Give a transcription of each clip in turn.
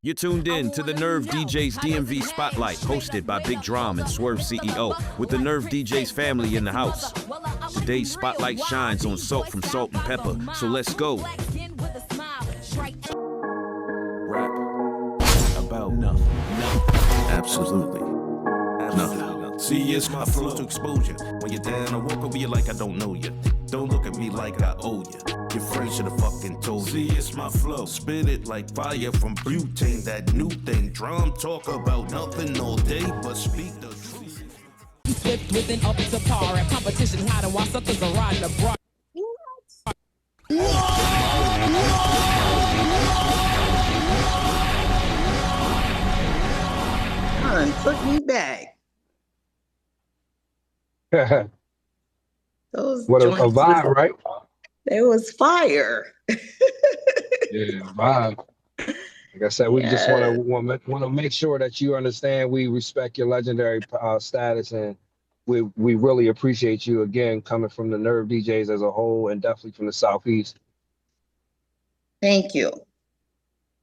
You're tuned in to the Nerve DJs DMV Spotlight, hosted by Big Dram and Swerve CEO, with the Nerve DJs family in the house. Today's spotlight shines on Salt from Salt-N-Pepa, so let's go. Rap about nothing. Absolutely nothing. See, it's my flow to exposure. When you're down, I walk over you like I don't know you. Don't look at me like I owe you. Your friend should have fucking told you. See, it's my flow. Spit it like fire from butane, that new thing. Drum talk about nothing all day, but speak the truth. Slipped with an up to par at competition hiding while suckers are riding the broad. Took me back. Those What a joints vibe, was, right? they was fire. Yeah, vibe. Like I said, we just Yeah. want to make sure that you understand we respect your legendary status, and we really appreciate you again coming from the Nerve DJs as a whole, and definitely from the Southeast. Thank you.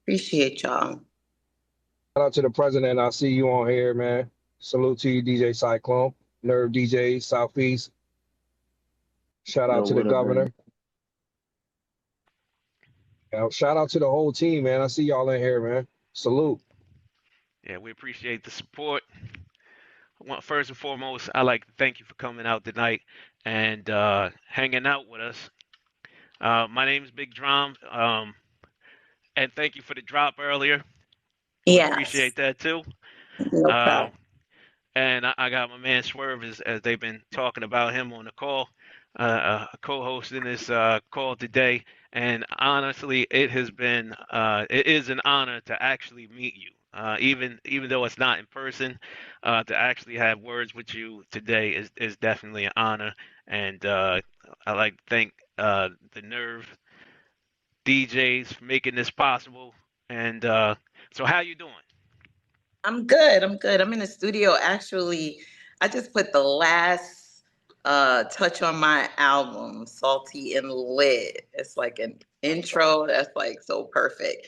Appreciate y'all. Shout out to the president. I see you on here, man. Salute to you, DJ Cyclone, Nerve DJs Southeast. Shout out to the governor. Shout out to the whole team, man. I see y'all in here, man. Salute. Yeah, we appreciate the support. First and foremost, I'd like to thank you for coming out tonight and hanging out with us. My name is Big Dram, and thank you for the drop earlier. Yes. Appreciate that too. No problem. And I got my man Swerve, as they've been talking about him on the call, co-hosting this call today. And honestly, it is an honor to actually meet you. Even though it's not in person, to actually have words with you today is definitely an honor. And I like to thank the Nerve DJs for making this possible. And so how you doing? I'm good. I'm in the studio. Actually, I just put the last touch on my album, Salty and Lit. It's like an intro that's like so perfect.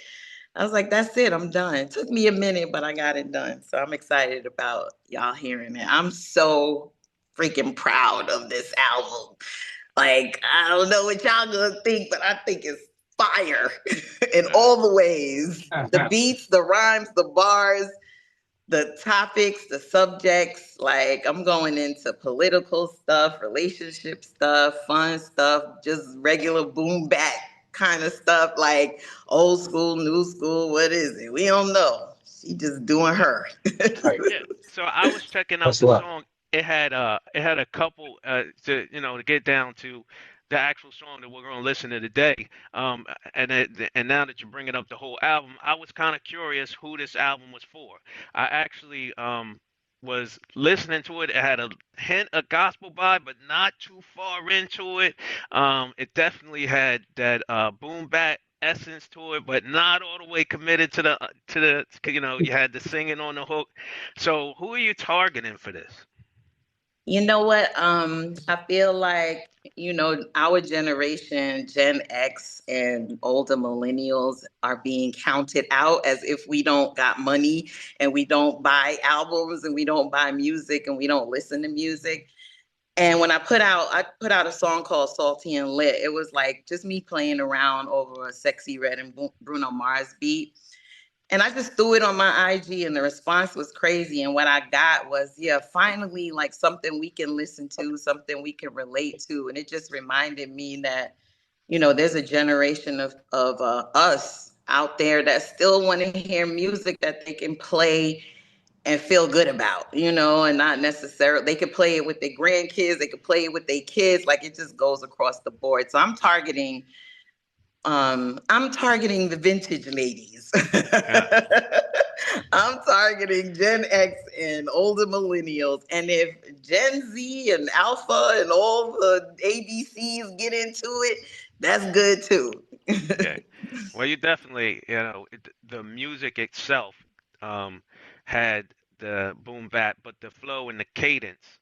I was like, that's it. I'm done. It took me a minute, but I got it done. So I'm excited about y'all hearing it. I'm so freaking proud of this album. Like, I don't know what y'all gonna think, but I think it's fire in all the ways. The beats, the rhymes, the bars, the topics, the subjects. Like, I'm going into political stuff, relationship stuff, fun stuff, just regular boom bap kind of stuff, like old school, new school. What is it? We don't know. She just doing her. Right. Yeah. So I was checking out That's the love. song. It had a couple to get down to the actual song that we're going to listen to today. And now that you're bringing up the whole album, I was kind of curious who this album was for. I actually was listening to it. It had a hint of gospel vibe, but not too far into it. It definitely had that boom bap essence to it, but not all the way committed to the you had the singing on the hook. So who are you targeting for this? You know what? I feel like, our generation, Gen X and older millennials are being counted out as if we don't got money and we don't buy albums and we don't buy music and we don't listen to music. And when I put out a song called Salty and Lit. It was like just me playing around over a Sexy Red and Bruno Mars beat. And I just threw it on my IG and the response was crazy. And what I got was, yeah, finally, like something we can listen to, something we can relate to. And it just reminded me that, there's a generation of us out there that still want to hear music that they can play and feel good about, and not necessarily, they could play it with their grandkids, they could play it with their kids. Like, it just goes across the board. So I'm targeting the vintage ladies. I'm targeting Gen X and older millennials. And if Gen Z and Alpha and all the ABCs get into it, that's good too. Okay. Well, you definitely, the music itself had the boom bap, but the flow and the cadence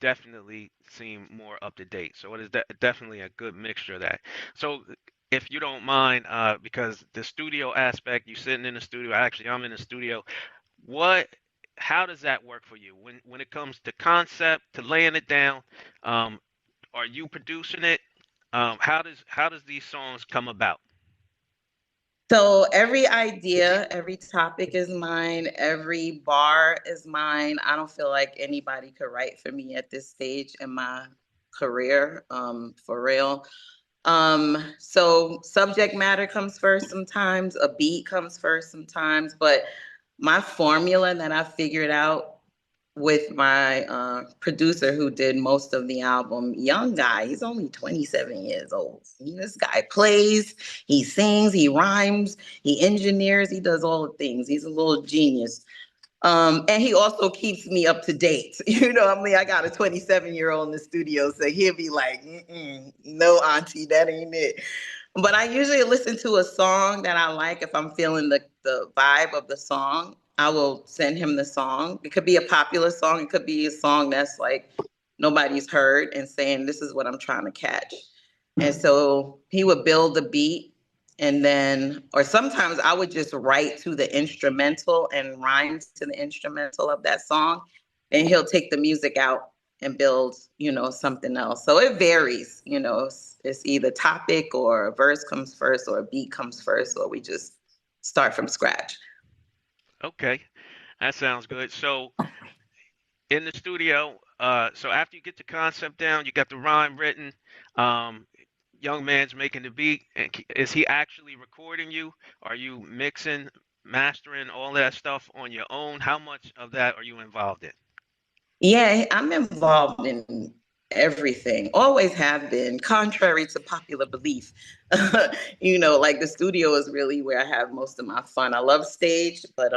definitely seem more up to date. So it is definitely a good mixture of that. So if you don't mind, because the studio aspect, you sitting in the studio, actually, I'm in the studio. What, how does that work for you when it comes to concept, to laying it down? Um, are you producing it? How does these songs come about? So every idea, every topic is mine, every bar is mine. I don't feel like anybody could write for me at this stage in my career, for real. So subject matter comes first sometimes, a beat comes first sometimes, but my formula that I figured out with my producer who did most of the album, young guy, he's only 27 years old. This guy plays, he sings, he rhymes, he engineers, he does all the things. He's a little genius. And he also keeps me up to date. I mean, I got a 27-year-old in the studio, so he'll be like, no, auntie, that ain't it. But I usually listen to a song that I like. If I'm feeling the vibe of the song, I will send him the song. It could be a popular song. It could be a song that's like nobody's heard and saying, this is what I'm trying to catch. And so he would build the beat, and then, or sometimes I would just write to the instrumental and rhymes to the instrumental of that song. And he'll take the music out and build, something else. So it varies, it's either topic or a verse comes first or a beat comes first, or we just start from scratch. Okay, that sounds good. So in the studio, so after you get the concept down, you got the rhyme written. Um, young man's making the beat, and is he actually recording you? Are you mixing, mastering all that stuff on your own? How much of that are you involved in? Yeah, I'm involved in everything, always have been, contrary to popular belief. Like the studio is really where I have most of my fun. I love stage, but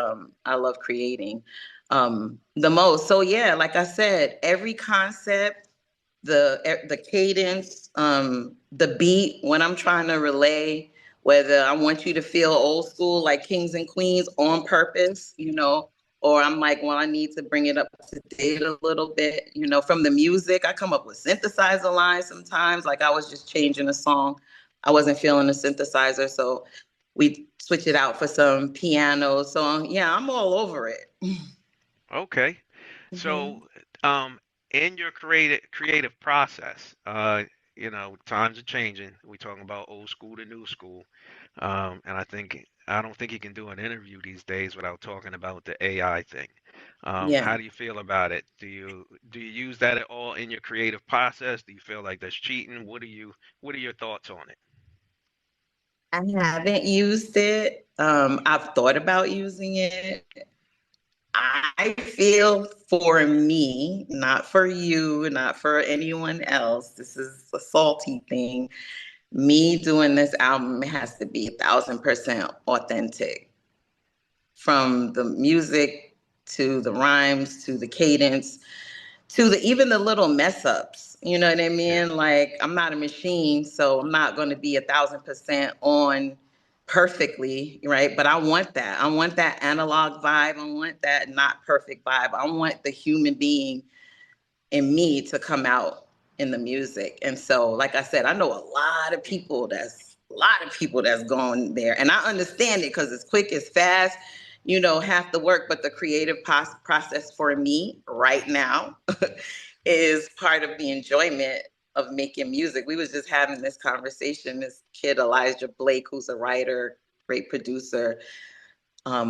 I love creating the most. So yeah, like I said, every concept, the cadence, the beat, when I'm trying to relay, whether I want you to feel old school like Kings and Queens on purpose, or I'm like, well, I need to bring it up to date a little bit, from the music. I come up with synthesizer lines sometimes. Like I was just changing a song. I wasn't feeling the synthesizer, so we switch it out for some piano. So yeah, I'm all over it. Okay. hmm So, in your creative process, times are changing. We're talking about old school to new school, and I don't think you can do an interview these days without talking about the AI thing. Yeah. How do you feel about it? Do you use that at all in your creative process? Do you feel like that's cheating? What are your thoughts on it? I haven't used it. I've thought about using it. I feel for me, not for you, not for anyone else. This is a salty thing. Me doing this album has to be 1,000% authentic, from the music to the rhymes to the cadence to the even the little mess ups. You know what I Yeah. mean? Like I'm not a machine, so I'm not going to be 1,000% on perfectly, right? But I want that. I want that analog vibe. I want that not perfect vibe. I want the human being in me to come out in the music. And so, like I said, I know a lot of people that's going there, and I understand it because it's quick, it's fast. Half the work, but the creative process for me right now is part of the enjoyment of making music. We was just having this conversation. This kid Elijah Blake, who's a writer, great producer,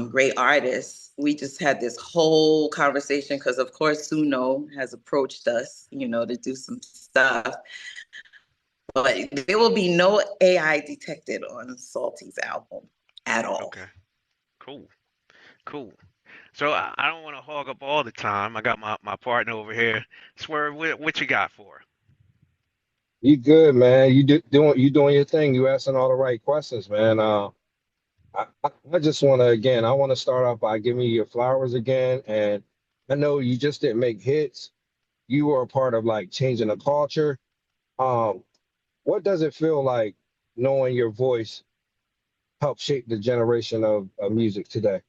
great artist. We just had this whole conversation because, of course, Suno has approached us, to do some stuff. But there will be no AI detected on Salty's album at all. Okay. Cool. Cool. So I don't want to hog up all the time. I got my partner over here. Swerve, what you got for her? You good, man. You doing your thing. You asking all the right questions, man. I just want to again. I want to start off by giving you your flowers again. And I know you just didn't make hits. You were a part of like changing the culture. Um, what does it feel like knowing your voice helped shape the generation of music today?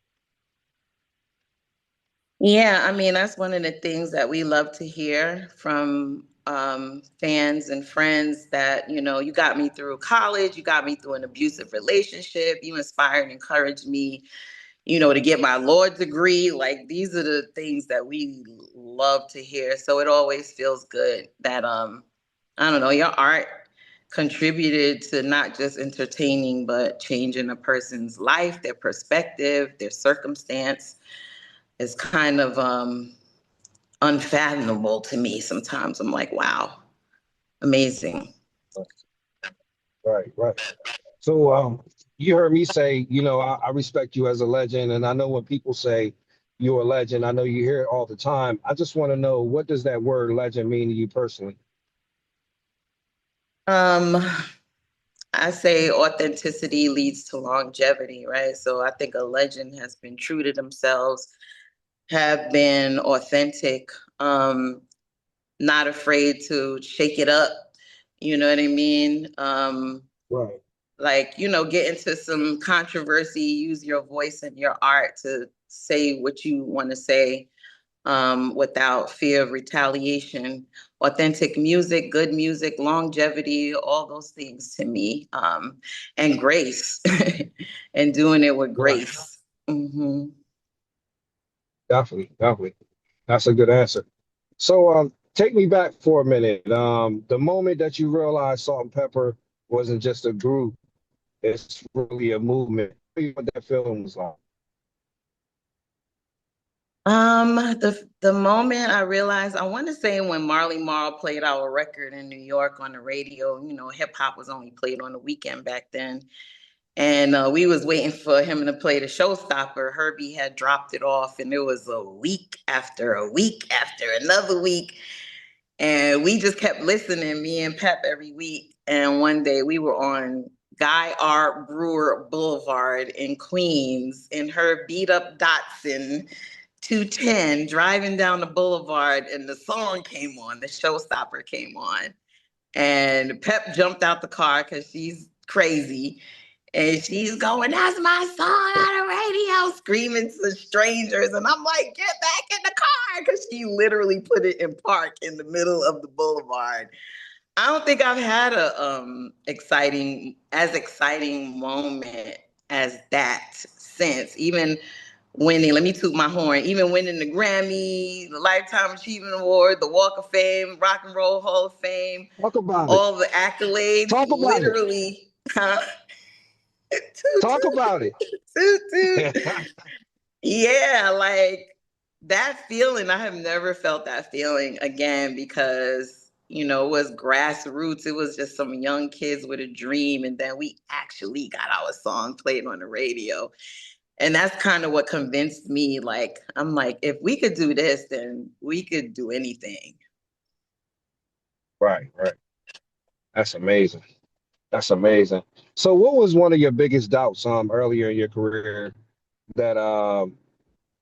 Yeah, I mean, that's one of the things that we love to hear from fans and friends that, you know, you got me through college, you got me through an abusive relationship, you inspired and encouraged me, you know, to get my law degree. Like, these are the things that we love to hear. So it always feels good that, I don't know, your art contributed to not just entertaining, but changing a person's life, their perspective, their circumstance. Is kind of unfathomable to me sometimes. I'm like, wow, amazing. Right, right. So you heard me say, you know, I respect you as a legend, and I know when people say you're a legend, I know you hear it all the time. I just want to know, what does that word legend mean to you personally? Um, I say authenticity leads to longevity, right? So I think a legend has been true to themselves, have been authentic, not afraid to shake it up. You know what I mean? Right. Like, you know, get into some controversy, use your voice and your art to say what you want to say, without fear of retaliation. Authentic music, good music, longevity, all those things to me, and grace, and doing it with Right. grace. Hmm. Definitely, definitely. That's a good answer. So take me back for a minute. The moment that you realized Salt and Pepper wasn't just a group, it's really a movement. Tell me what that feeling was like. The moment I realized, I want to say when Marley Marl played our record in New York on the radio. You know, hip hop was only played on the weekend back then. And we was waiting for him to play the showstopper. Herbie had dropped it off, and it was a week after a week after another week. And we just kept listening, me and Pep, every week. And one day we were on Guy R. Brewer Boulevard in Queens in her beat up Datsun 210, driving down the boulevard, and the song came on, the showstopper came on. And Pep jumped out the car because she's crazy. And she's going, "That's my song on the radio," screaming to strangers. And I'm like, "Get back in the car," because she literally put it in park in the middle of the boulevard. I don't think I've had a exciting moment as that since. Even winning, let me toot my horn, even winning the Grammy, the Lifetime Achievement Award, the Walk of Fame, Rock and Roll Hall of Fame, Talk about it. all the accolades, Talk about it. literally, huh? Toot, Talk toot, about it. toot, toot. Yeah, like that feeling, I have never felt that feeling again because, you know, it was grassroots. It was just some young kids with a dream. And then we actually got our song played on the radio. And that's kind of what convinced me. Like, I'm like, if we could do this, then we could do anything. Right, right. That's amazing. That's amazing. So what was one of your biggest doubts earlier in your career that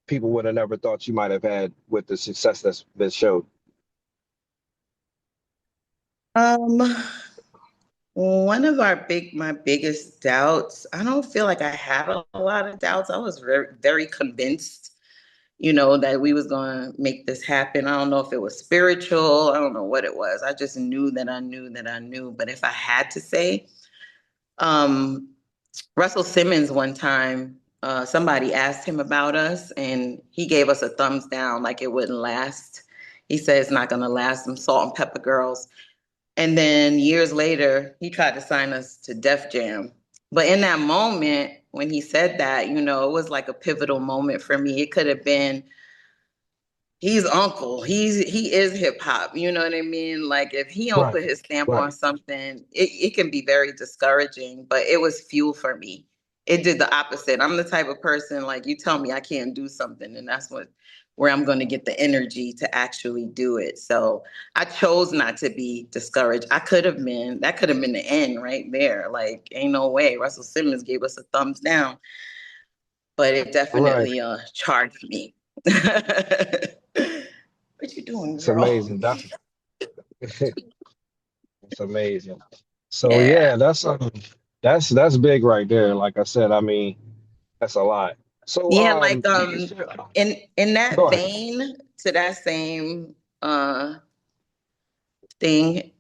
people would have never thought you might have had with the success that's been showed? Um, One of my biggest doubts, I don't feel like I had a lot of doubts. I was very, very convinced, you know, that we was going to make this happen. I don't know if it was spiritual. I don't know what it was. I just knew that I knew that I knew. But if I had to say, um, Russell Simmons one time, somebody asked him about us, and he gave us a thumbs down, like it wouldn't last. He said it's not going to last. Them Salt and Pepper Girls. And then years later, he tried to sign us to Def Jam. But in that moment, when he said that, you know, it was like a pivotal moment for me. It could have been, he's uncle. He is hip hop. You know what I mean? Like, if he don't Right, put his stamp right. on something, it can be very discouraging. But it was fuel for me. It did the opposite. I'm the type of person, like, you tell me I can't do something, and that's where I'm going to get the energy to actually do it. So I chose not to be discouraged. That could have been the end right there. Like, ain't no way. Russell Simmons gave us a thumbs down, but it Right. definitely charged me. What you doing, It's girl? amazing. That's it's amazing. So Yeah. yeah, that's big right there. Like I said, I mean, that's a lot. So Yeah, like you can share. in Go that ahead. vein, to that same thing.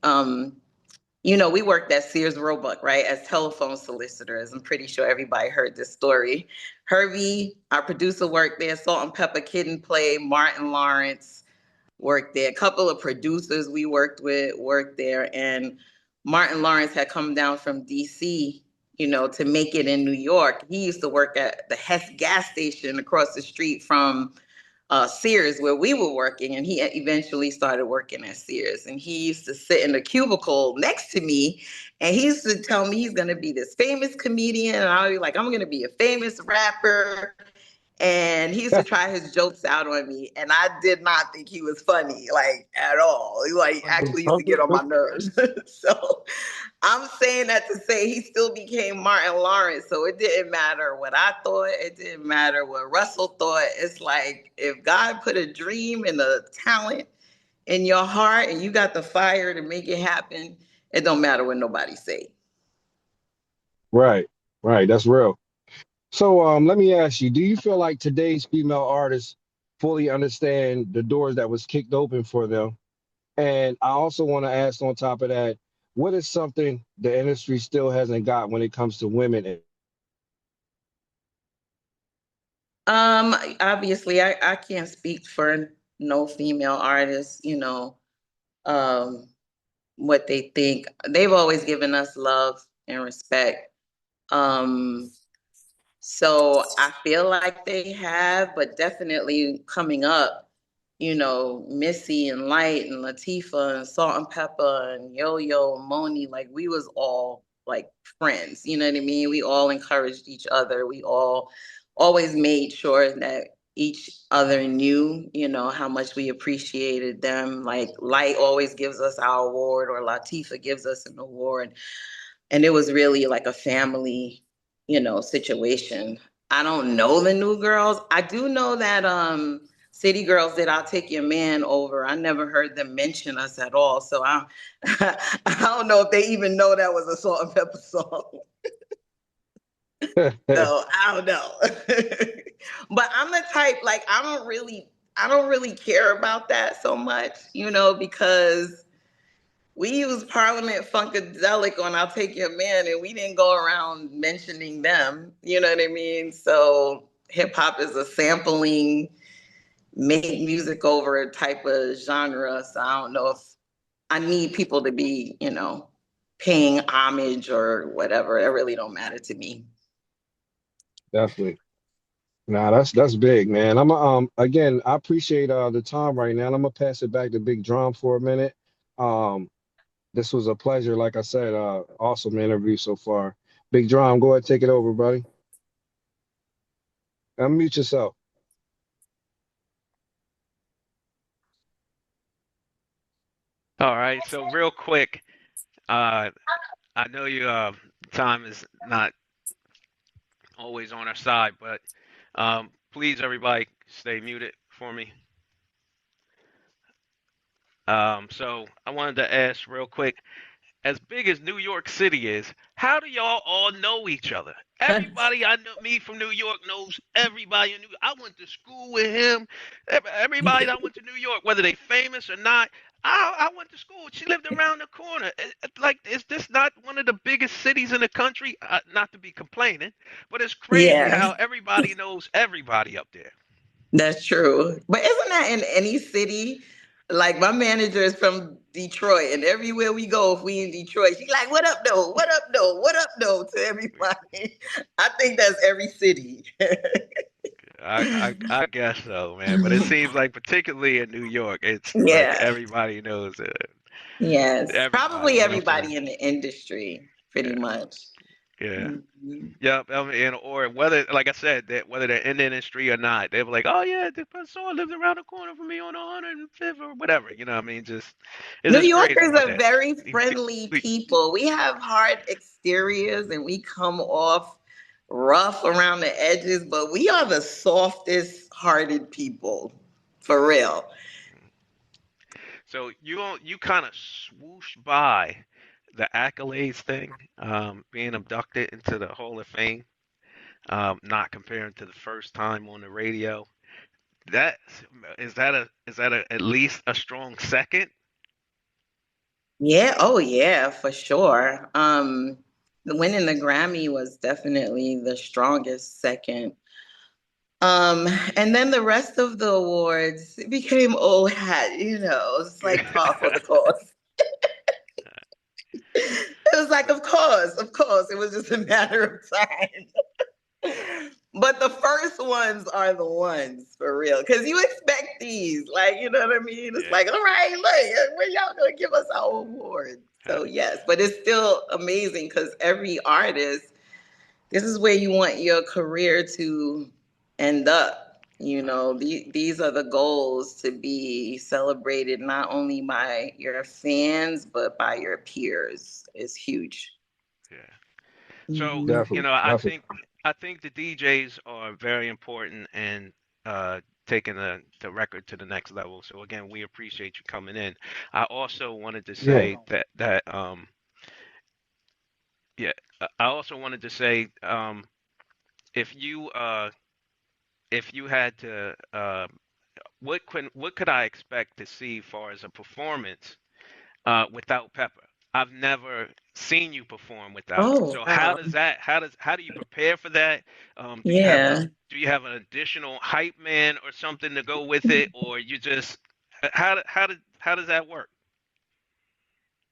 We worked at Sears Roebuck, right, as telephone solicitors. I'm pretty sure everybody heard this story. Herbie, our producer, worked there. Salt-N-Pepa Kid and Play, Martin Lawrence worked there. A couple of producers we worked with worked there. And Martin Lawrence had come down from DC, to make it in New York. He used to work at the Hess gas station across the street from Sears where we were working, and he eventually started working at Sears. And he used to sit in the cubicle next to me, and he used to tell me he's going to be this famous comedian, and I'll be like, I'm going to be a famous rapper. And he used to try his jokes out on me, and I did not think he was funny, like at all. He actually used to get on my nerves. So I'm saying that to say he still became Martin Lawrence. So it didn't matter what I thought. It didn't matter what Russell thought. It's like if God put a dream and a talent in your heart and you got the fire to make it happen, it don't matter what nobody say. Right, right. That's real. So let me ask you, do you feel like today's female artists fully understand the doors that was kicked open for them? And I also want to ask on top of that, what is something the industry still hasn't got when it comes to women? Obviously I can't speak for no female artists, um, what they think. They've always given us love and respect. Um, So I feel like they have, but definitely coming up, Missy and Light and Latifah and Salt-N-Pepa and Yo-Yo and Moni, like we was all like friends, you know what I mean? We all encouraged each other. We all always made sure that each other knew, how much we appreciated them. Like Light always gives us our award or Latifah gives us an award. And it was really like a family, situation. I don't know the new girls. I do know that City Girls did I'll Take Your Man Over. I never heard them mention us at all. So I I don't know if they even know that was a Salt-N-Pepa song. So I don't know. But I'm the type, like I don't really care about that so much, because we use Parliament Funkadelic on I'll Take Your Man, and we didn't go around mentioning them. You know what I mean? So hip hop is a sampling, make music over type of genre. So I don't know if I need people to be, paying homage or whatever. It really don't matter to me. Definitely. Nah, that's big, man. Again, I appreciate the time right now. And I'm gonna pass it back to Big Drum for a minute. Um, this was a pleasure, like I said, awesome interview so far. Big Drum, go ahead, take it over, buddy. Unmute yourself. All right, so real quick, uh, I know you time is not always on our side, but please everybody stay muted for me. So I wanted to ask real quick, as big as New York City is, how do y'all all know each other? Everybody I know, me from New York knows everybody in New York. I went to school with him. Everybody that went to New York, whether they famous or not, I went to school. She lived around the corner. Like, is this not one of the biggest cities in the country? Not to be complaining, but it's crazy Yeah, how everybody knows everybody up there. that's true. But isn't that in any city? Like my manager is from Detroit, and everywhere we go, if we in Detroit, she's like, "What up, though? What up, though? What up, though?" To everybody. I think that's every city. I guess so, man. But it seems like particularly in New York, it's like Yeah. everybody knows it. Yes. Everybody, Probably you know what I'm saying? everybody in the industry, pretty Yeah, much. yeah. Mhm. Yep, I mean, and or whether, like I said, that whether they're in the industry or not, they were like, "Oh yeah, this person lives around the corner from me on 105th or whatever." You know, what I mean, just it's New just crazy Yorkers about are that. very friendly people. We have hard exteriors and we come off rough around the edges, but we are the softest hearted people, for real. So you kind of swoosh by the accolades thing, being abducted into the Hall of Fame, not comparing to the first time on the radio. That is that a at least a strong second? Yeah, oh yeah, for sure. The winning the Grammy was definitely the strongest second. And then the rest of the awards became old hat, it's like par for the course. It was like, of course. It was just a matter of time. But the first ones are the ones for real. Because you expect these. Like, you know what I mean? It's Yeah, like, all right, look, when y'all gonna give us our award? So yes, but it's still amazing because every artist, this is where you want your career to end up. These are the goals, to be celebrated not only by your fans but by your peers. Is huge. yeah. So, Mhm. you Definitely, know, definitely. I think the DJs are very important and taking the record to the next level. So again, we appreciate you coming in. I also wanted to Yeah. say that yeah, I also wanted to say if you if you had to what could I expect to see far as a performance without Pepper? I've never seen you perform without him. Oh So wow. how do you prepare for that? Yeah. Do you have an additional hype man or something to go with it, or you just how does that work?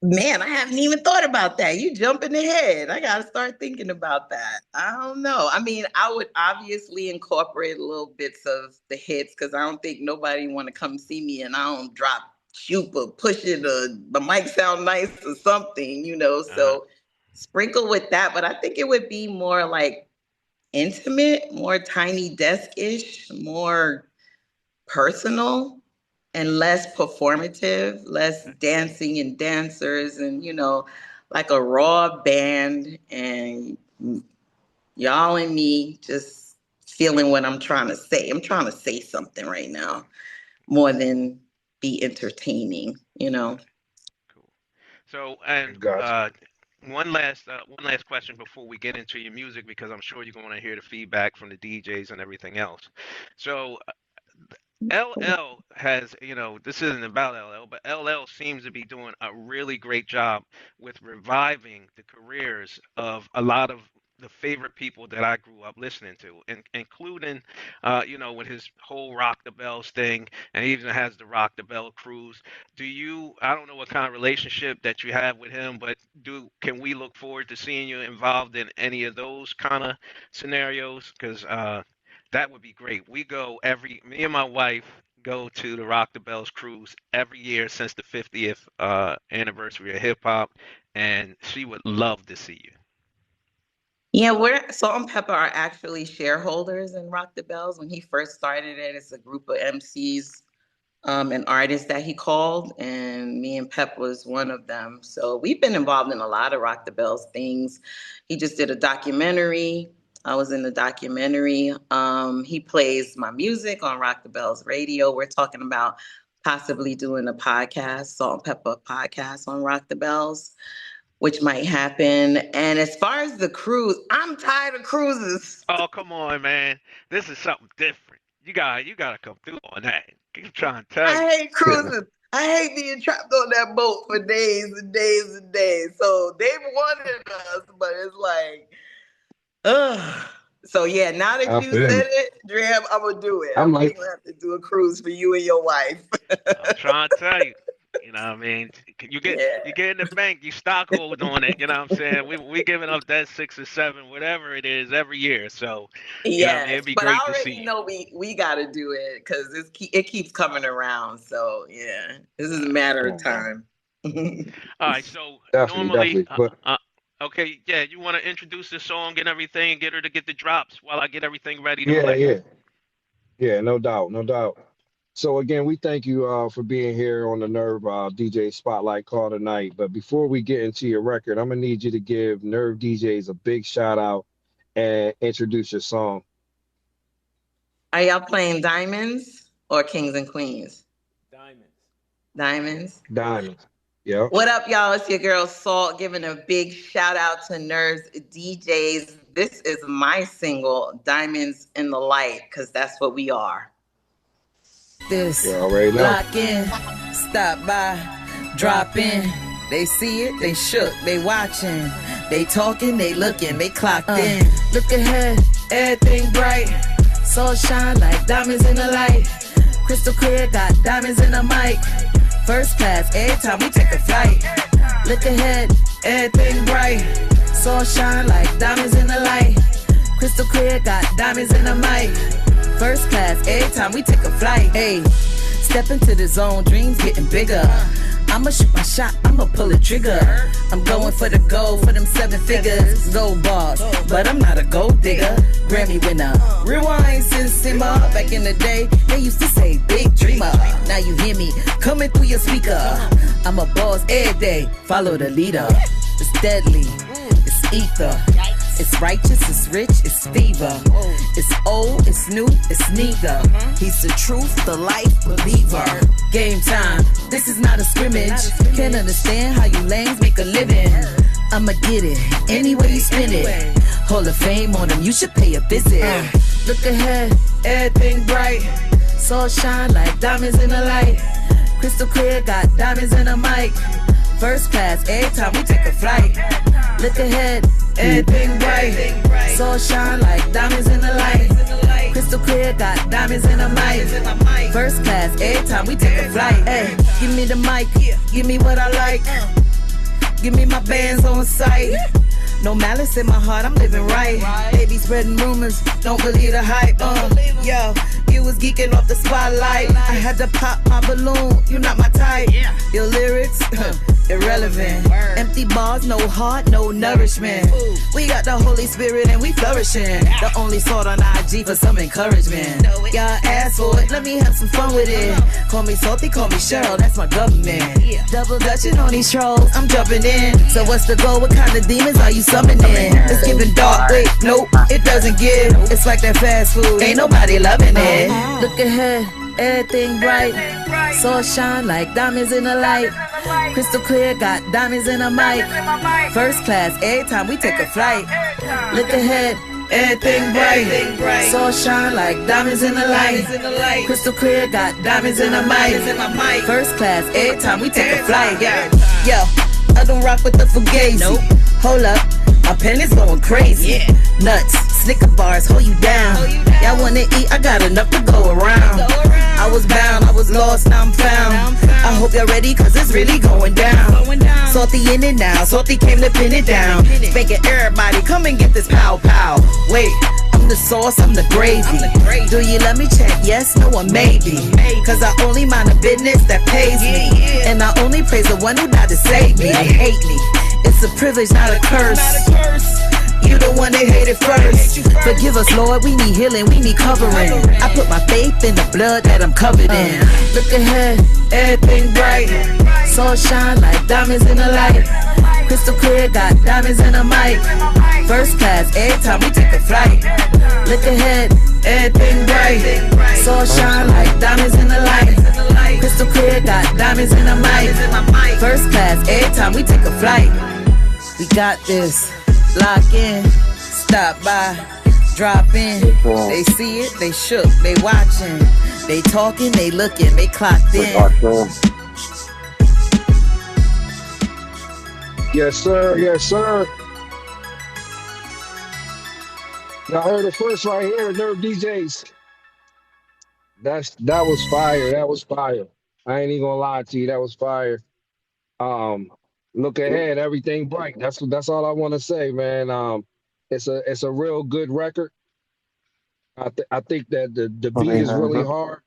Man, I haven't even thought about that. You jumping ahead. I got to start thinking about that. I don't know. I mean, I would obviously incorporate little bits of the hits because I don't think nobody want to come see me and I don't drop shoot or push it or the mic sound nice or something. Uh, So sprinkle with that. But I think it would be more like intimate, more tiny desk-ish, more personal and less performative, less dancing and dancers, and like a raw band and y'all and me just feeling what I'm trying to say. I'm trying to say something right now more than be entertaining. cool. So, and Gotcha. one last question before we get into your music, because I'm sure you're going to hear the feedback from the DJs and everything else. So, LL has, this isn't about LL, but LL seems to be doing a really great job with reviving the careers of a lot of the favorite people that I grew up listening to, including, with his whole Rock the Bells thing, and he even has the Rock the Bell cruise. I don't know what kind of relationship that you have with him, but can we look forward to seeing you involved in any of those kind of scenarios? Because that would be great. Me and my wife go to the Rock the Bells cruise every year since the 50th anniversary of hip hop, and she would love to see you. Yeah, we're Salt-N-Pepa are actually shareholders in Rock the Bells. When he first started it, it's a group of MCs, an artist that he called, and me and Pep was one of them. So we've been involved in a lot of Rock the Bells things. He just did a documentary. I was in the documentary. He plays my music on Rock the Bells radio. We're talking about possibly doing a podcast, Salt-N-Pepa podcast on Rock the Bells, which might happen. And as far as the cruise, I'm tired of cruises. Oh, come on, man. This is something different. You gotta come through on that. Keep trying to tell you. I hate cruising. I hate being trapped on that boat for days and days and days. So they've wanted us, but it's like, ugh. So yeah, now that I you feel said you. it, Dram, I'm gonna do it. I'm We're like, gonna have to do a cruise for you and your wife. I'm trying to tell you. You know what I mean? You Yeah. get in the bank, you stockhold on it, you know what I'm saying? We giving up that 6 or 7, whatever it is, every year. So, you know what I mean? Yes, It'd be but I great to see already you. know we got to do it because it keeps coming around. So yeah, this is a matter of oh, time. All right, so definitely, normally, definitely. But okay, yeah, you want to introduce the song and everything, get her to get the drops while I get everything ready to yeah, play. yeah, yeah, no doubt, no doubt. So again, we thank you for being here on the Nerve DJ Spotlight call tonight. But before we get into your record, I'm gonna need you to give Nerve DJs a big shout out and introduce your song, Are y'all playing diamonds or kings and queens? Diamonds. Diamonds. Yep. What up, y'all? It's your girl Salt giving a big shout out to Nerves DJs. This is my single, Diamonds in the Light, because that's what we are. This You already know. lock in, stop by, drop in. They see it, they shook, they watching. They talking, they looking, they clocked in. Look ahead, everything bright. Soul shine like diamonds in the light. Crystal clear, got diamonds in the mic. First class, every time we take a flight. Look ahead, everything bright. Soul shine like diamonds in the light. Crystal clear, got diamonds in the mic. First class, every time we take a flight. Hey, step into the zone, dreams getting bigger. I'ma shoot my shot, I'ma pull a trigger. I'm going for the gold, for them 7 figures. Gold bars, but I'm not a gold digger. Grammy winner, rewind since simmer. Back in the day, they used to say big dreamer. Now you hear me coming through your speaker. I'm a boss every day, follow the leader. It's deadly, it's ether. It's righteous, it's rich, it's fever. It's old, it's new, it's neither. He's the truth, the life believer. Game time, this is not a scrimmage. Can't understand how you lanes make a living. I'ma get it, any way you spin it. Hall of Fame on him, you should pay a visit. Look ahead, everything bright. Soul shine like diamonds in the light. Crystal clear, got diamonds in the mic. First class, every time we take a flight. Look ahead, everything bright. Soul shine like diamonds in the light. Crystal clear, got diamonds in the mic. First class, every time we take a flight. Hey, give me the mic, give me what I like. Give me my bands on sight. No malice in my heart, I'm living right. They be spreading rumors, don't believe the hype. Yo, you was geeking off the spotlight. I had to pop my balloon, you not my type. Your lyrics, irrelevant. Empty bars, no heart, no nourishment. We got the Holy Spirit and we flourishing. The only sort on IG for some encouragement. Y'all ask for it, let me have some fun with it. Call me Salty, call me Cheryl, that's my government. Double dutching on these trolls, I'm jumping in. So what's the goal? What kind of demons are you summoning? It's giving dark, wait, nope, it doesn't give. It's like that fast food, ain't nobody loving it. Look ahead, everything bright. Soul shine like diamonds in the light. Crystal clear, got diamonds in the mic. First class, every time we take a flight. Look ahead, everything bright. Soul shine like diamonds in the light. Crystal clear, got diamonds in the mic. First class, every time we take a flight. Yo, I don't rock with the fugazi. Hold up, my pen is going crazy. Nuts, Snicker bars, hold you down. Y'all wanna eat, I got enough to go around. I was bound, I was lost, now I'm found. I hope y'all ready, cause it's really going down. Salty in it now, Salty came to pin it down. Spanking everybody, come and get this pow pow. Wait, I'm the sauce, I'm the gravy. Do you let me check? Yes, no, or maybe. Cause I only mind a business that pays me. And I only praise the one who died to save me. They hate me, it's a privilege, not a curse. You the one they hated first. Forgive us, Lord, we need healing, we need covering. I put my faith in the blood that I'm covered in. Look ahead, everything bright. Soul shine like diamonds in the light. Crystal clear, got diamonds in the mic. First class, every time we take a flight. Look ahead, everything bright. Soul shine like diamonds in the light. Crystal clear, got diamonds in the mic. First class, every time we take a flight. We got this. Lock in, stop by, drop in. They see it, they shook, they watching. They talking, they looking, they clocked in. Yes, sir. Yes, sir. Y'all heard it first right here, Nerve DJs. That was fire. That was fire. I ain't even gonna lie to you. That was fire. Look ahead, everything bright. That's all I want to say, man. It's a real good record. I think that the beat is really hard.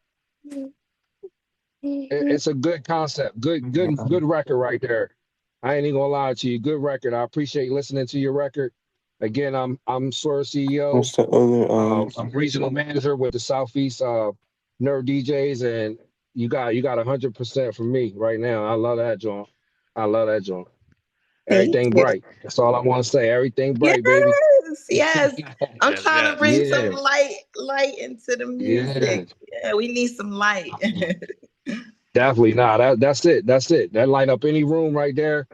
It's a good concept. Good record right there. I ain't even gonna lie to you. Good record. I appreciate listening to your record. Again, I'm Swerve CEO. What's the other I'm regional manager with the Southeast Nerve DJs, and you got 100% from me right now. I love that joint. I love that joint. Everything bright. That's all I want to say. Everything bright, baby. Yes. I'm trying to bring some Yeah. light into the music. Yeah, we need some light. Definitely. Nah, that's it. That's it. That light up any room right there.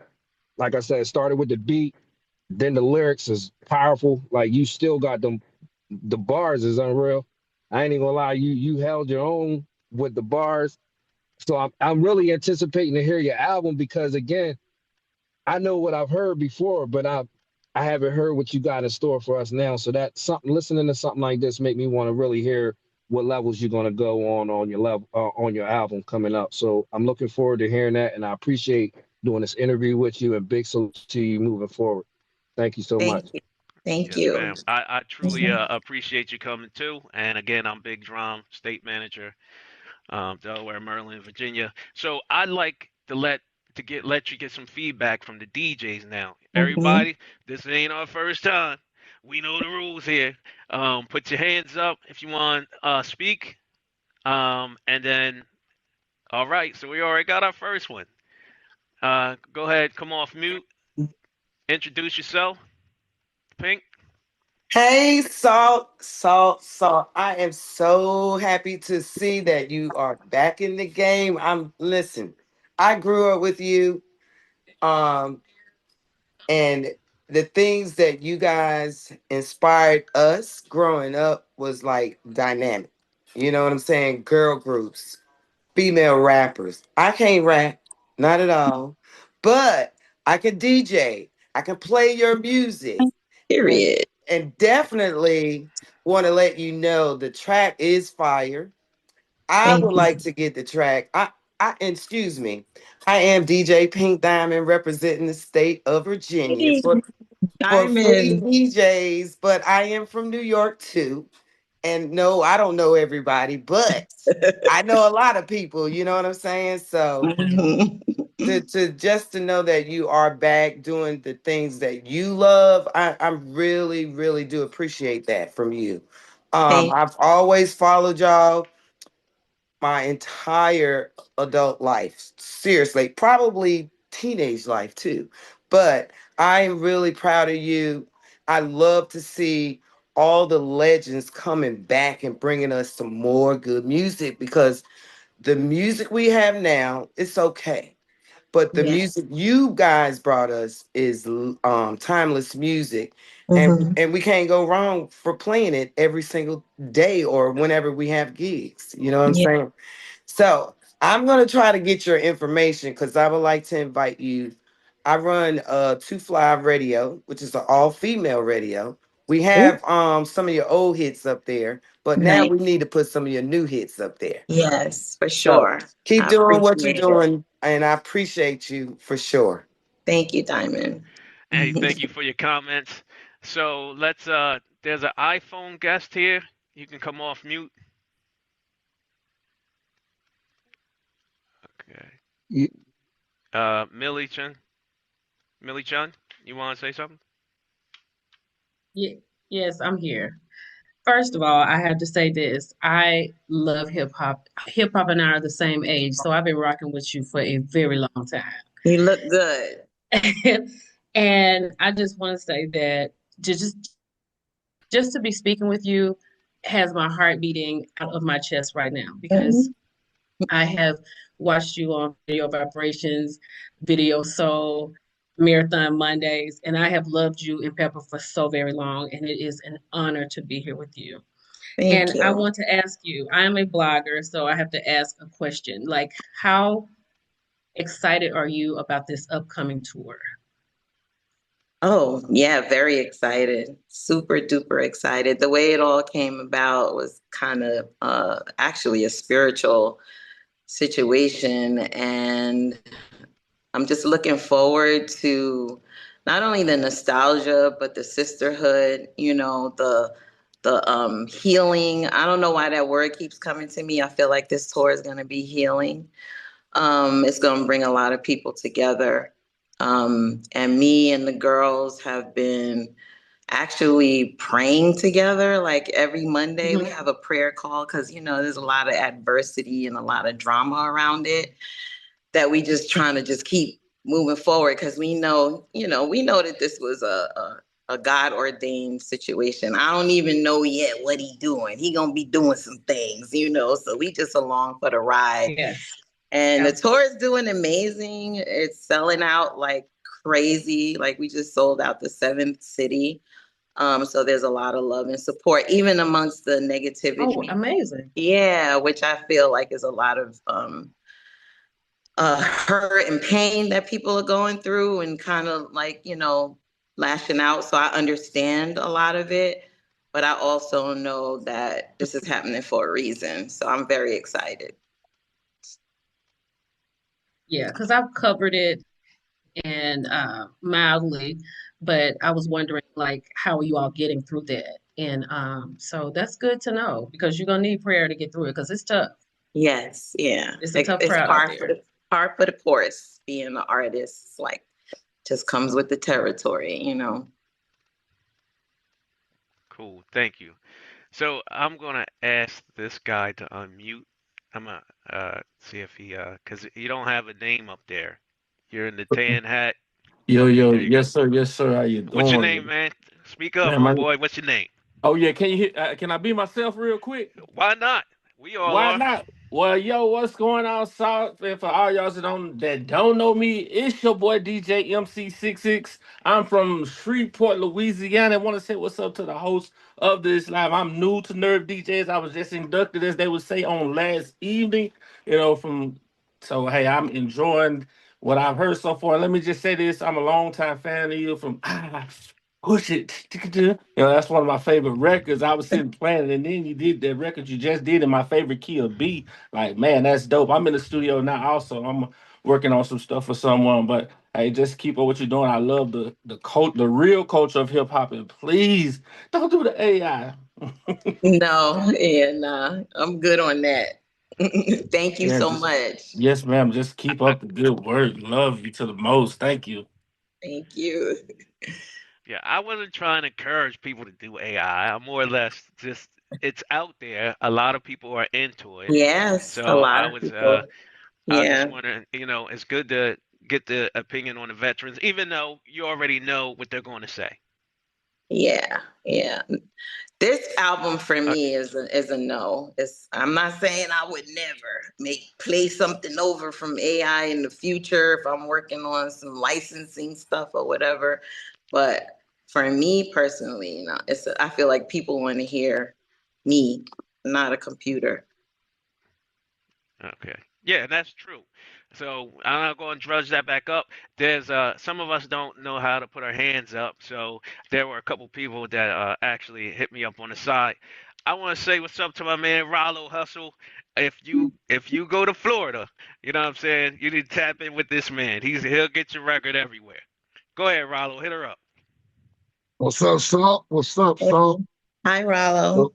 Like I said, it started with the beat, then the lyrics is powerful. Like you still got them. The bars is unreal. I ain't even gonna lie. You held your own with the bars. So I'm really anticipating to hear your album because again, I know what I've heard before, but I haven't heard what you got in store for us now. So that something listening to something like this make me want to really hear what levels you're gonna go on your level on your album coming up. So I'm looking forward to hearing that, and I appreciate doing this interview with you. And big salute to you moving forward. Thank you so much. Thank you. Thank Yes, you. ma'am. I truly appreciate you coming too. And again, I'm Big Drum, state manager, Delaware, Maryland, Virginia. So I'd like to let you get some feedback from the DJs now. Mhm. Everybody, this ain't our first time. We know the rules here. Put your hands up if you want speak. And then all right, so we already got our first one. Go ahead, come off mute. Introduce yourself, Pink. Hey, Salt. I am so happy to see that you are back in the game. Listen, I grew up with you, um, and the things that you guys inspired us growing up was like dynamic. You know what I'm saying? Girl groups, female rappers. I can't rap, not at all, but I can DJ. I can play your music and Period. and definitely want to let you know the track is fire. I Thank would you. like to get the track. Excuse me. I am DJ Pink Diamond representing the state of Virginia Hey, for free Diamond. DJs, but I am from New York too. And no, I don't know everybody, but I know a lot of people, you know what I'm saying? So Mhm. to just to know that you are back doing the things that you love, I really really do appreciate that from you. Thank I've always followed y'all my entire adult life, seriously, probably teenage life too, but I am really proud of you. I love to see all the legends coming back and bringing us some more good music, because the music we have now, it's okay, but the Yeah. music you guys brought us is timeless music, Mhm. and we can't go wrong for playing it every single day or whenever we have gigs, you know what I'm Yeah. saying? So I'm gonna try to get your information, because I would like to invite you. I run Two Fly Radio, which is an all-female radio. We Ooh, have some of your old hits up there, but now nice. we need to put some of your new hits up there. Yes, for So sure. keep I doing what you're appreciate it. doing, and I appreciate you for sure. Thank you, Diamond. Hey, thank you for your comments. So there's an iPhone guest here. You can come off mute. Okay. You, Millie Chun, you want to say something? Yeah, yes, I'm here. First of all, I have to say this. I love hip hop. Hip hop and I are the same age, so I've been rocking with you for a very long You look good. time. And I just want to say that just to be speaking with you has my heart beating out of my chest right now, because Mhm. I have watched you on Video Vibrations, Video Soul, Marathon Mondays, and I have loved you and Pepper for so very long, and it is an honor to be here with you. Thank And I you. want to ask you, I am a blogger, so I have to ask a question. Like, how excited are you about this upcoming tour? Oh, yeah, very excited. Super duper excited. The way it all came about was kind of actually a spiritual situation. And I'm just looking forward to not only the nostalgia, but the sisterhood, the healing. I don't know why that word keeps coming to me. I feel like this tour is going to be healing. It's going to bring a lot of people together. And me and the girls have been actually praying together. Like every Monday, we have a prayer call because, there's a lot of adversity and a lot of drama around it that we just trying to just keep moving forward because we know that this was a God ordained situation. I don't even know yet what he doing. He gonna be doing some things. So we just along for the ride. Yes, And the absolutely. tour is doing amazing. It's selling out like crazy. Like we just sold out the seventh city. So there's a lot of love and support, even amongst the Oh, negativity. amazing. Yeah, which I feel like is a lot of hurt and pain that people are going through and kind of like, lashing out. So I understand a lot of it, but I also know that this is happening for a reason. So I'm very excited. Yeah, because I've covered it and mildly, but I was wondering like how are you all getting through that? And so that's good to know because you're gonna need prayer to get through it because it's tough. Yes, yeah. It's a tough It's crowd out there. hard for the course being an artist. It's like just comes with the territory, Cool. Thank you. So I'm gonna ask this guy to unmute. I'm gonna see if he because you don't have a name up there. You're in the tan hat. Yo, Okay, yo, there you go. yes, sir, yes, sir. How you What's your doing, name, man? man? Speak up, Man, my boy. What's your name? oh yeah, can you hit? Can I be myself real quick? Why not? We all Why are. not? Well, yo, what's going on, Salt? And for all y'all that don't know me, it's your boy DJ MC 66. I'm from Shreveport, Louisiana. I want to say what's up to the host of this live. I'm new to Nerve DJs. I was just inducted, as they would say, on last evening. From so hey, I'm enjoying what I've heard so far. Let me just say this: I'm a longtime fan of you from push it. That's one of my favorite records. I was sitting playing, it, and then you did that record you just did in my favorite key of B. Like, man, that's dope. I'm in the studio now. Also, I'm working on some stuff for someone. But hey, just keep up what you're doing. I love the real culture of hip hop. And please don't do the AI. No, yeah, nah, I'm good on that. Thank you Yeah, so just much. yes, ma'am. Just keep I, up the good work. Love you to the most. Thank you. Thank you. yeah, I wasn't trying to encourage people to do AI. I'm more or less just it's out there. A lot of people are into it. Yes, a So lot of people. I was just Yeah, wondering, it's good to get the opinion on the veterans, even though you already know what they're going to say. yeah, yeah. This album for Uh, me is a no. I'm not saying I would never play something over from AI in the future if I'm working on some licensing stuff or whatever. But for me personally, I feel like people want to hear me, not a computer. Okay. Yeah, that's true. So I'm not going to drudge that back up. There's some of us don't know how to put our hands up. So there were a couple people that actually hit me up on the side. I want to say what's up to my man Rollo Hustle. If you go to Florida, you know what I'm saying, you need to tap in with this man. He'll get your record everywhere. Go ahead, Rollo, hit her up. What's up, Salt? What's up, Salt? Hi, Rollo. What-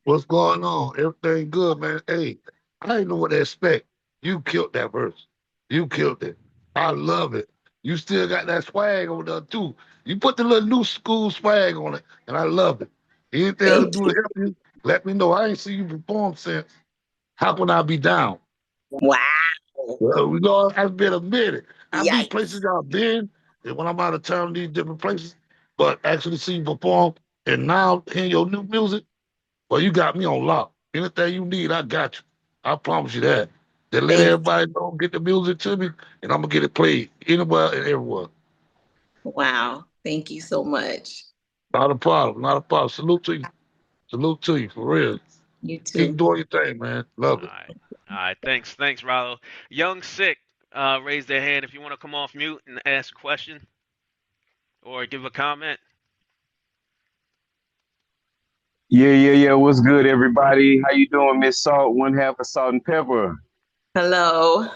What's going on? Everything good, man. Hey, I didn't know what to expect. You killed that verse. You killed it. I love it. You still got that swag on there too. You put the little new school swag on it, and I love it. Anything else to Thank do you. to help you, let me know. I ain't seen you perform since. How can I be down? Wow. Well, it's been a minute. I be places Yikes. I've been, and when I'm out of town, these different places, but actually see you perform, and now hearing your new music, well, you got me on lock. Anything you need, I got you. I promise you that. Then let Thank everybody know, get the music to me, and I'm gonna get it played anywhere and everywhere. Wow. Thank you so much. Not a problem. Not a problem. Salute to you. Salute to you for real. You Keep too. doing your thing, man. All Love it. right. All right. Thanks, Rollo. Young Sick, raise their hand if you want to come off mute and ask a question or give a comment. Yeah. What's good, everybody? How you doing, Miss Salt? One half of Salt and Pepper. Hello.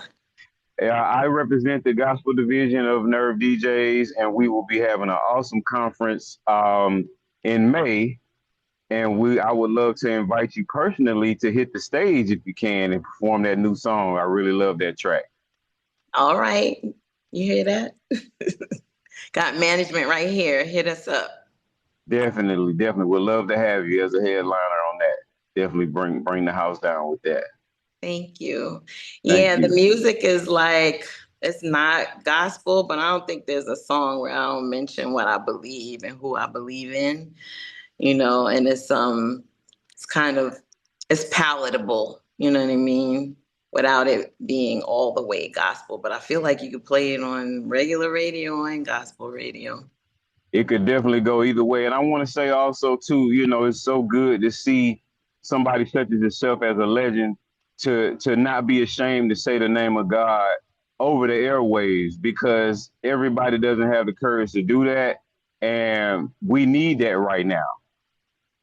I represent the gospel division of Nerve DJs, and we will be having an awesome conference in May. And I would love to invite you personally to hit the stage if you can and perform that new song. I really love that track. All right. You hear that? Got management right here. Hit us up. Definitely. Would love to have you as a headliner on that. Definitely bring the house down with that. Thank you. Thank Yeah, the you. music is like, it's not gospel, but I don't think there's a song where I don't mention what I believe and who I believe in, and it's kind of, it's palatable, you know what I mean? Without it being all the way gospel. But I feel like you could play it on regular radio and gospel radio. It could definitely go either way. And I want to say also too, it's so good to see somebody such as yourself as a legend to not be ashamed to say the name of God over the airwaves because everybody doesn't have the courage to do that, and we need that right now.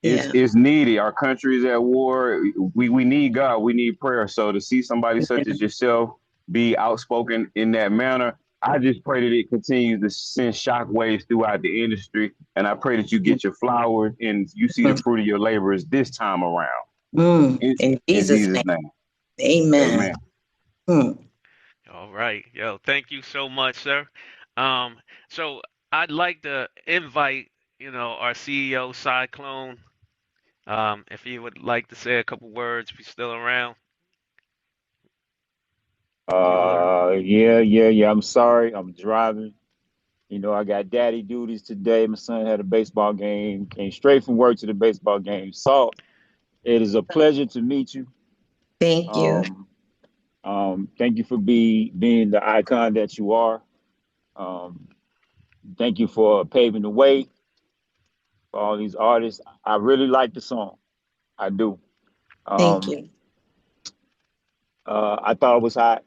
Yeah. It's needed. Our country is at war. We need God. We need prayer. So to see somebody such as yourself be outspoken in that manner, I just pray that it continues to send shockwaves throughout the industry. And I pray that you get your flowers and you see the fruit of your labors this time around. In In Jesus' Jesus' name. name. Amen. Amen. All right, yo, thank you so much, sir. So I'd like to invite, our CEO Cyclone, if he would like to say a couple words, if he's still around. Yeah. I'm sorry. I'm driving. I got daddy duties today. My son had a baseball game. Came straight from work to the baseball game. Salt, it is a pleasure to meet you. Thank you. Thank you for being the icon that you are. Um, Thank you for paving the way for all these artists. I really like the song. I do. Thank Um, you. I thought it was hot.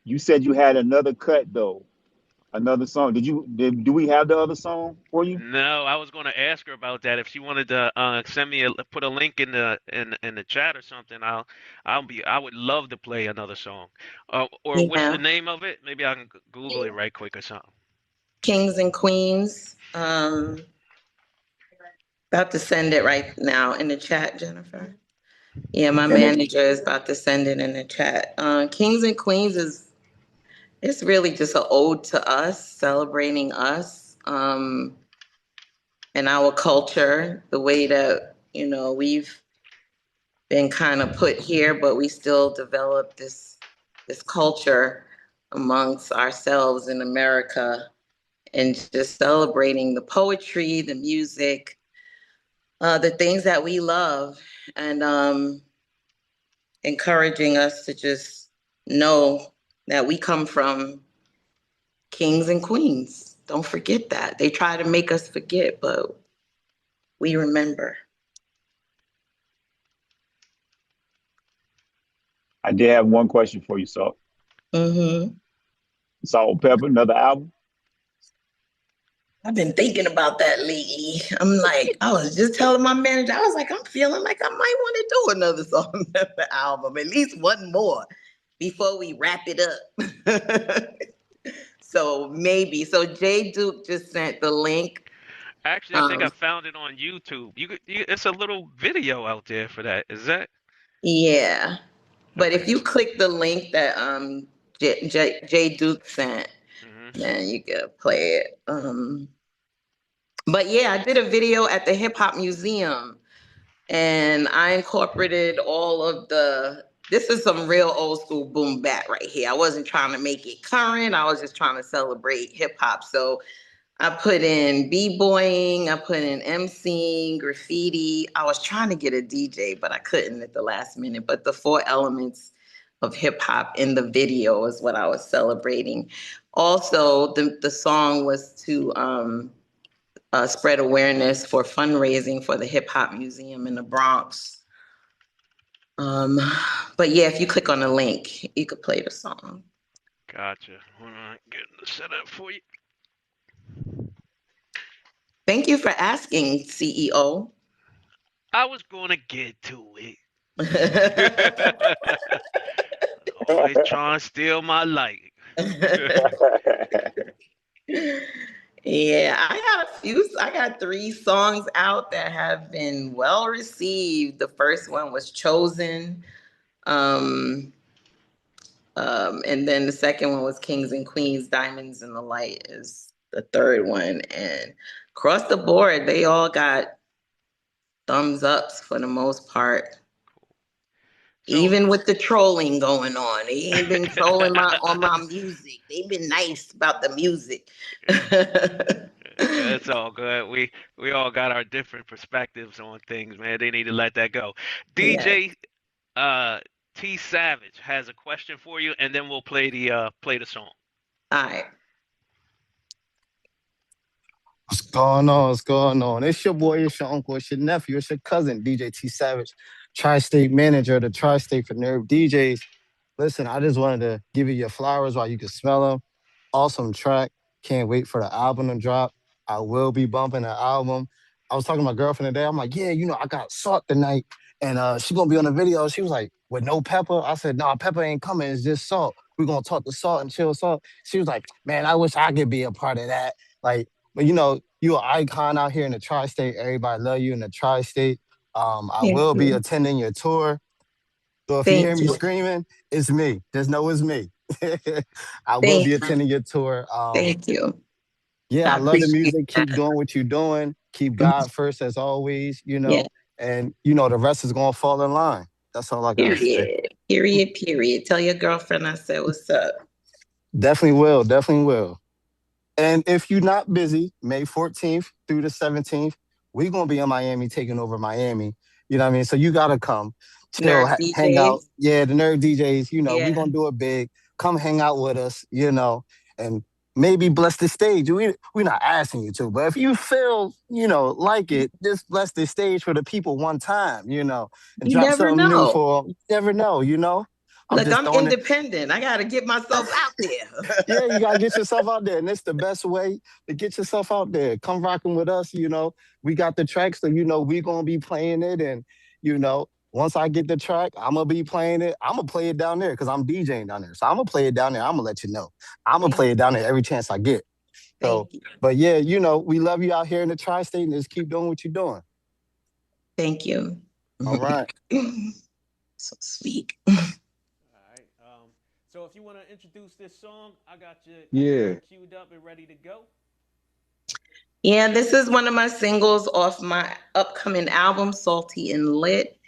You said you had another cut though, another song. Do we have the other song for you? No, I was going to ask her about that. If she wanted to send me put a link in the chat or something, I would love to play another song. Or what's the Yeah. name of it? Maybe I can Google it right quick or something. Kings and Queens. About to send it right now in the chat, Jennifer. Yeah, my And it, manager is about to send it in the chat. Kings and Queens it's really just an ode to us, celebrating us, and our culture, the way that, we've been kind of put here, but we still develop this culture amongst ourselves in America, and just celebrating the poetry, the music, the things that we love, and encouraging us to just know that we come from kings and queens. Don't forget that. They try to make us forget, but we remember. I did have one question for you, Salt. Mm-hmm. Salt-N-Pepa, another album. I've been thinking about that lately. I'm like, I was just telling my manager, I was like, I'm feeling like I might want to do another song album, at least one more before we wrap it up. So maybe. So Jay Duke just sent the link. Actually, I think I found it on YouTube. It's a little video out there for that. Is that? Yeah. But Okay. if you click the link that Jay Duke sent, Hmm. then you can play it. But yeah, I did a video at the Hip Hop Museum, and I incorporated all of this is some real old school boom bap right here. I wasn't trying to make it current. I was just trying to celebrate hip hop. So I put in b-boying, I put in emceeing, graffiti. I was trying to get a DJ, but I couldn't at the last minute. But the four elements of hip hop in the video is what I was celebrating. Also, the song was to spread awareness for fundraising for the Hip Hop Museum in the Bronx. But yeah, if you click on the link, you could play the song. Gotcha. Hold on, getting the setup for you. Thank you for asking, CEO. I was gonna get to it. Always trying to steal my light. Yeah, I got 3 songs out that have been well received. The first one was Chosen. And then the second one was Kings and Queens, Diamonds in the Light is the third one. And across the board, they all got thumbs ups for the most part. So, Even with the trolling going on, they ain't been trolling on my music. They've been nice about the music. it's all good. We all got our different perspectives on things, man. They need to let that go. Yeah. DJ T Savage has a question for you, and then we'll play the song. All right. What's going on? What's going on? It's your boy, it's your uncle, it's your nephew, it's your cousin, DJ T Savage, Tri-State Manager of the Tri-State for Nerve DJs. Listen, I just wanted to give you your flowers while you can smell them. Awesome track. Can't wait for the album to drop. I will be bumping the album. I was talking to my girlfriend today. I'm like, yeah, I got Salt tonight, and she gonna be on the video. She was like, with no pepper. I said, no, pepper ain't coming. It's just Salt. We're gonna talk to Salt and chill Salt. She was like, man, I wish I could be a part of that. Like, but you an icon out here in the tri-state. Everybody love you in the tri-state. I Thank will be you. attending your tour. So if you hear Thank me you. screaming, it's me. Just know it's me. I will Thank be you. attending your tour. Thank you. Yeah, I I love the appreciate music. Keep that. doing what you're doing. Keep Mhm. God first as always, Yeah. and the rest is gonna fall in line. That's all I gotta say. Period. Period. Period. Tell your girlfriend I said what's up. Definitely will, definitely will. And if you're not busy, May 14th through the 17th, we're gonna be in Miami taking over Miami. You know what I mean? So you gotta come, chill, Nerve hang out. DJs. Yeah, the Nerd DJs, we're Yeah. gonna do it big. Come hang out with us, and maybe bless the stage. We're not asking you to, but if you feel, like it, just bless the stage for the people one time, and You drop never something new know. for 'em. You never know. I'm Look, just I'm throwing it. independent. I got to get myself out there. Yeah, you gotta get yourself out there, and it's the best way to get yourself out there. Come rocking with us. We got the track, so we gonna be playing it, and once I get the track, I'm gonna be playing it. I'm gonna play it down there because I'm DJing down there, so I'm gonna play it down there. I'm gonna let you know. I'm gonna Thank play it you. down there every chance I get. So, Thank you. but yeah, we love you out here in the tri-state, and just keep doing what you're doing. Thank you. All right. So sweet. All right. So if you want to introduce this song, I got you Yeah. queued up and ready to go. Yeah, this is one of my singles off my upcoming album, Salty and Lit.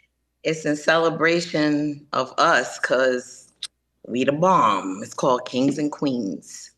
It's in celebration of us because we the bomb. It's called Kings and Queens.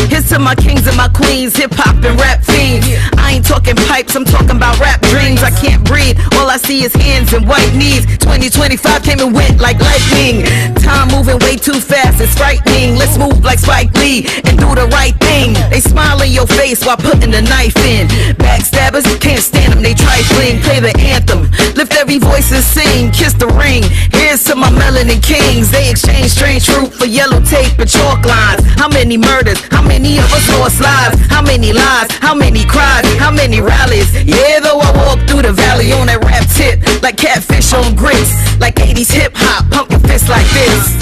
Here's to my kings and my queens, hip hop and rap fiends. I ain't talking pipes, I'm talking about rap dreams. I can't breathe, all I see is hands and white knees. 2025 came and went like lightning. Time moving way too fast, it's frightening. Let's move like Spike Lee and do the right thing. They smile in your face while putting the knife in. Backstabbers, can't stand them, they trifling. Play the anthem, lift every voice and sing. Kiss the ring, here's to my melanin kings. They exchange strange fruit for yellow tape and chalk lines. How many murders, how many of us lost lives? How many lies, how many cries, how many rallies? Yeah, though I walk through the valley on that rap tip, like catfish on grits, like 80s hip hop, pumpkin fist like this.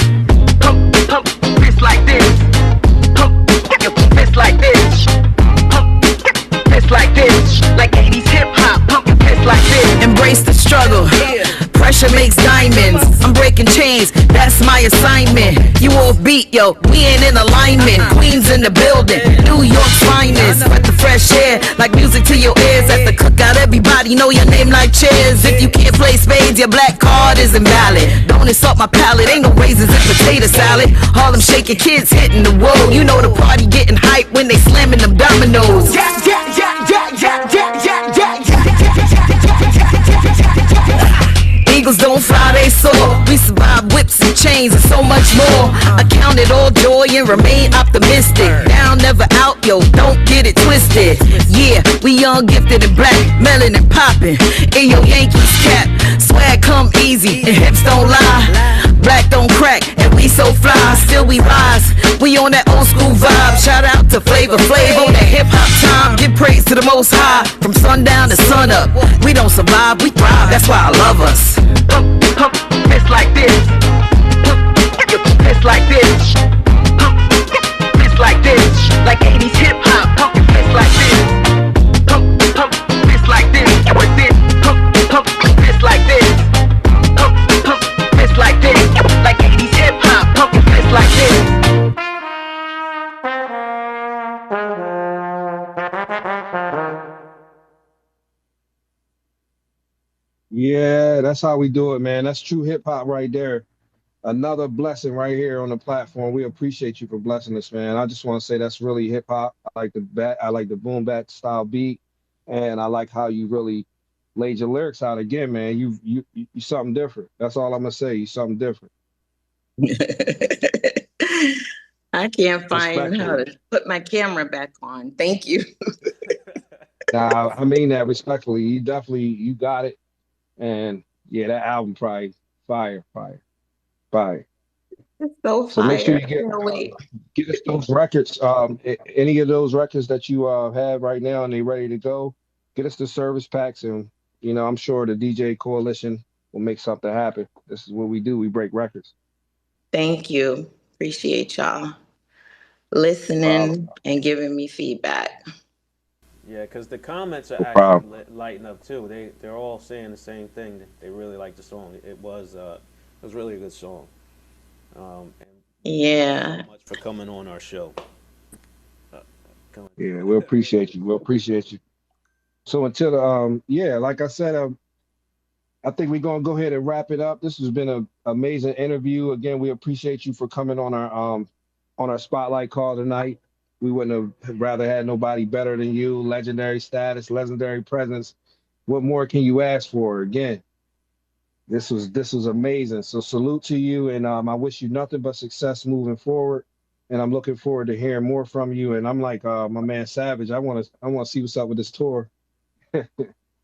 Pump, pump, fist like this. Pump, fist like this. Pump, fist like this. Like 80s hip hop, pumpkin fist like this. Embrace the struggle. Pressure makes diamonds. I'm breaking chains, that's my assignment. You off beat, yo, we ain't in alignment. Queens in the building, New York's finest. Let the fresh air, like music to your ears. At the cookout, everybody know your name like cheers. If you can't play spades, your black card is invalid. Don't insult my palate, ain't no raisins in potato salad. Harlem shaking, kids hitting the wall. You know the party getting hype when they slamming them dominoes. Yeah, yeah, yeah, yeah, yeah, yeah, yeah, yeah, yeah. Eagles don't fly, they soar. We survive whips and chains and so much more. I count it all joy and remain optimistic. Down, never out, yo, don't get it twisted. Yeah, we young, gifted and black, melanin popping. In your Yankees cap, swag come easy and hips don't lie. Black don't crack and we so fly, still we rise. We on that old school vibe. Shout out to Flavor Flav on that hip hop time. Give praise to the Most High from sundown to sun up. We don't survive, we thrive. That's why I love us. Pump, pump, fist like this. Pump, fist like this. Pump, fist like this. Like 80s hip hop. Pump, fist like this. Pump, pump, fist like this. With this. Pump, pump, fist like this. Pump, pump, fist like this. Like 80s hip hop. Pump, fist like this. Yeah, that's how we do it, man. That's true hip hop right there. Another blessing right here on the platform. We appreciate you for blessing us, man. I just want to say that's really hip hop. I like the boom bat style beat, and I like how you really laid your lyrics out again, man. You something different. That's all I'm gonna say. You something different. I can't find how Respectfully. to put my camera back on. Thank you. Now, I mean that respectfully. You got it. And yeah, that album probably fire, fire, fire. It's so So make sure fire. you I can't wait. get us those records. Any of those records that you have right now and they ready to go, get us the service packs, and I'm sure the DJ Coalition will make something happen. This is what we do. We break records. Thank you. Appreciate y'all No problem. listening and giving me feedback. Yeah, because the comments are No actually problem. lighting up too. They're all saying the same thing. That they really like the song. It was really a good song. And thank you so Yeah. much for coming on our show. Uh, coming. Yeah, we'll appreciate you. We'll appreciate you. So until yeah, like I said, I think we're gonna go ahead and wrap it up. This has been an amazing interview. Again, we appreciate you for coming on our spotlight call tonight. We wouldn't have rather had nobody better than you. Legendary status, legendary presence. What more can you ask for? Again, this was amazing. So salute to you, and I wish you nothing but success moving forward. And I'm looking forward to hearing more from you. And I'm like my man Savage. I want to see what's up with this tour.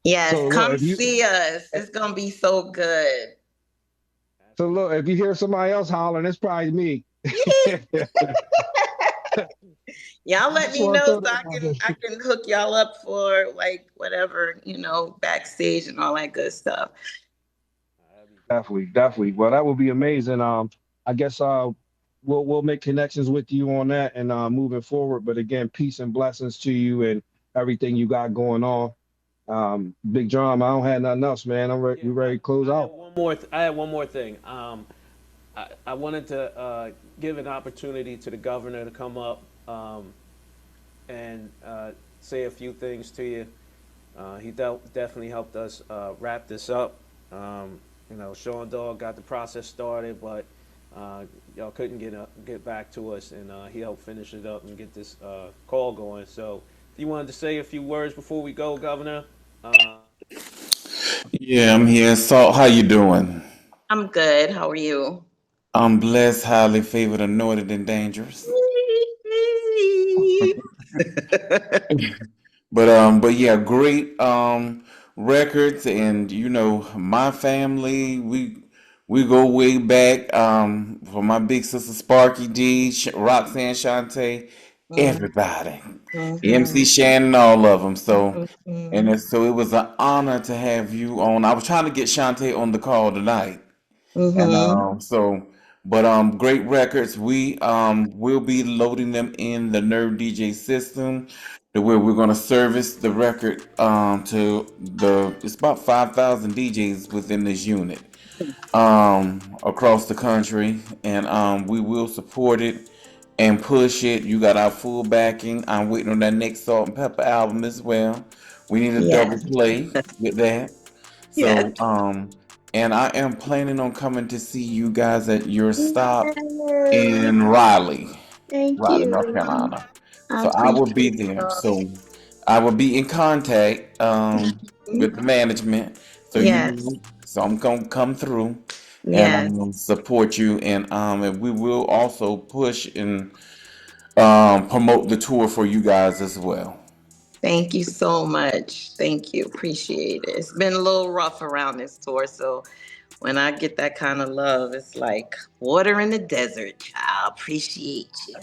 Yes, So look, come if you see us. It's gonna be so good. so look, if you hear somebody else hollering, it's probably me. Y'all I let just me want to know throw so that I out can there. I can hook y'all up for like whatever, backstage and all that good stuff. That'd be great. Definitely, definitely. Well, that would be amazing. I guess we'll make connections with you on that and moving forward. But again, peace and blessings to you and everything you got going on. Big Drum, I don't have nothing else, man. Yeah, We ready to close I had out. one more. I had one more thing. I wanted to give an opportunity to the governor to come up and say a few things to you. He definitely helped us wrap this up. Sean Dog got the process started, but y'all couldn't get back to us, and he helped finish it up and get this call going. So, if you wanted to say a few words before we go, Governor. Yeah, I'm here. Salt, how you doing? I'm good. How are you? I'm blessed, highly favored, anointed, and dangerous. But yeah, great records, and my family, we go way back. For my big sister Sparky D, Roxanne Shante, Mhm, everybody, MC mhm, Shannon, all of them. So, and mhm, so it was an honor to have you on. I was trying to get Shante on the call tonight. And mhm. great records. We will be loading them in the Nerve DJ system, to where we're going to service the record to the. It's about 5,000 DJs within this unit across the country, and we will support it and push it. You got our full backing. I'm waiting on that next Salt and Pepper album as well. We need a double Yes. play with that. Yes. So, and I am planning on coming to see you guys at your stop in Yes. Thank Raleigh, North you. Carolina. I So I will be appreciate there. y'all. So I will be in contact Mhm. with the management. So Yes. so I'm gonna come through and Yes. support you, and we will also push and promote the tour for you guys as well. Thank you so much. Thank you. Appreciate it. It's been a little rough around this tour, so when I get that kind of love, it's like water in the desert. I appreciate you.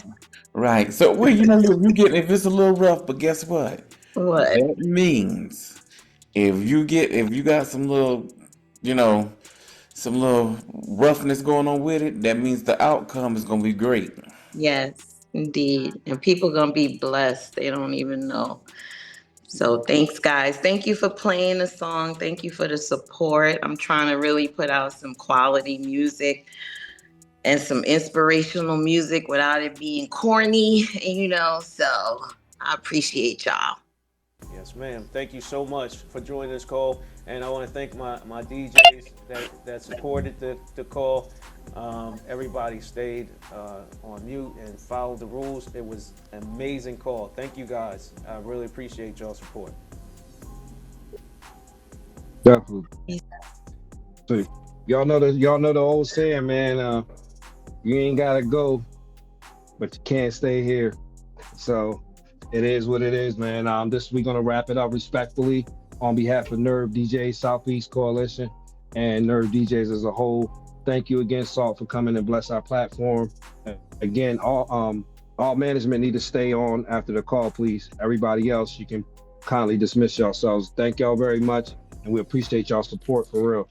Right. So well, look, you get if it's a little rough, but guess what? What? That means if you got some little, you know, some little roughness going on with it, that means the outcome is gonna be great. Yes, indeed. And people gonna be blessed. They don't even know. So thanks, guys. Thank you for playing the song. Thank you for the support. I'm trying to really put out some quality music and some inspirational music without it being corny, So I appreciate y'all. Yes, ma'am. Thank you so much for joining this call. And I want to thank my DJs that supported the call. Everybody stayed on mute and followed the rules. It was an amazing call. Thank you guys. I really appreciate y'all support. Definitely. So y'all know the old saying, man. You ain't gotta go, but you can't stay here. So it is what it is, man. This we're gonna wrap it up respectfully on behalf of Nerve DJs Southeast Coalition and Nerve DJs as a whole. Thank you again, Salt, for coming and bless our platform. Again, all management need to stay on after the call, please. Everybody else, you can kindly dismiss yourselves. Thank y'all very much, and we appreciate y'all support for real.